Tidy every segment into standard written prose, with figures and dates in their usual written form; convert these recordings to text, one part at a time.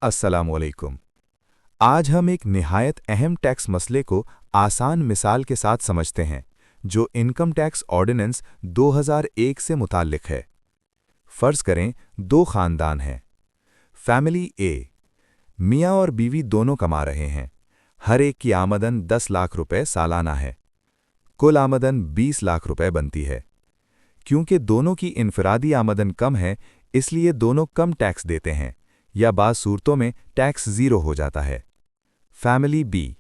अस्सलाम वालेकुम। आज हम एक निहायत अहम टैक्स मसले को आसान मिसाल के साथ समझते हैं, जो इनकम टैक्स ऑर्डिनेंस 2001 से मुताल्लिक है। फ़र्ज़ करें, दो ख़ानदान हैं। फैमिली ए, मियाँ और बीवी दोनों कमा रहे हैं। हर एक की आमदन 10 लाख रुपए सालाना है। कुल आमदन 20 लाख रुपए बनती है। क्योंकि दोनों की इनफरादी आमदन कम है, इसलिए दोनों कम टैक्स देते हैं, या बाज़ सूरतों में टैक्स ज़ीरो हो जाता है। फैमिली बी,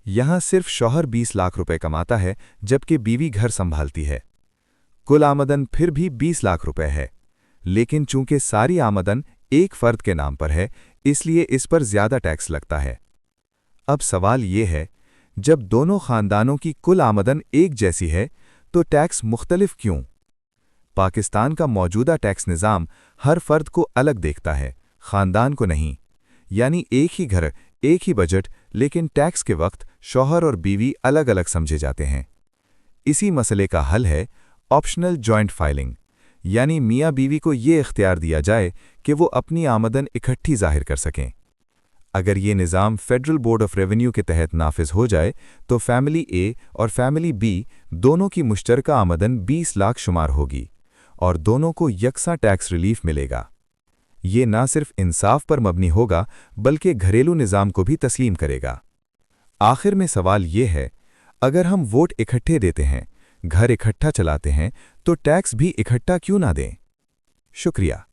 यहाँ सिर्फ शौहर 20 लाख रुपए कमाता है, जबकि बीवी घर संभालती है। कुल आमदन फिर भी 20 लाख रुपए है, लेकिन चूंकि सारी आमदन एक फ़र्द के नाम पर है, इसलिए इस पर ज़्यादा टैक्स लगता है। अब सवाल ये है, जब दोनों ख़ानदानों की कुल आमदन एक जैसी है, तो टैक्स मुख्तलिफ क्यों? पाकिस्तान का मौजूदा टैक्स निज़ाम हर फ़र्द को अलग देखता है, ख़ानदान को नहीं। यानी एक ही घर, एक ही बजट, लेकिन टैक्स के वक्त शौहर और बीवी अलग अलग समझे जाते हैं। इसी मसले का हल है ऑप्शनल जॉइंट फाइलिंग, यानी मियाँ बीवी को ये इख्तियार दिया जाए कि वो अपनी आमदन इकट्ठी ज़ाहिर कर सकें। अगर ये निज़ाम फेडरल बोर्ड ऑफ रेवेन्यू के तहत नाफिज हो जाए, तो फैमिली ए और फैमिली बी दोनों की मुश्तरका आमदन 20 लाख शुमार होगी और दोनों को यकसा टैक्स रिलीफ मिलेगा। ये ना सिर्फ इंसाफ पर मबनी होगा, बल्कि घरेलू निज़ाम को भी तस्लीम करेगा। आखिर में सवाल ये है, अगर हम वोट इकट्ठे देते हैं, घर इकट्ठा चलाते हैं, तो टैक्स भी इकट्ठा क्यों ना दें? शुक्रिया।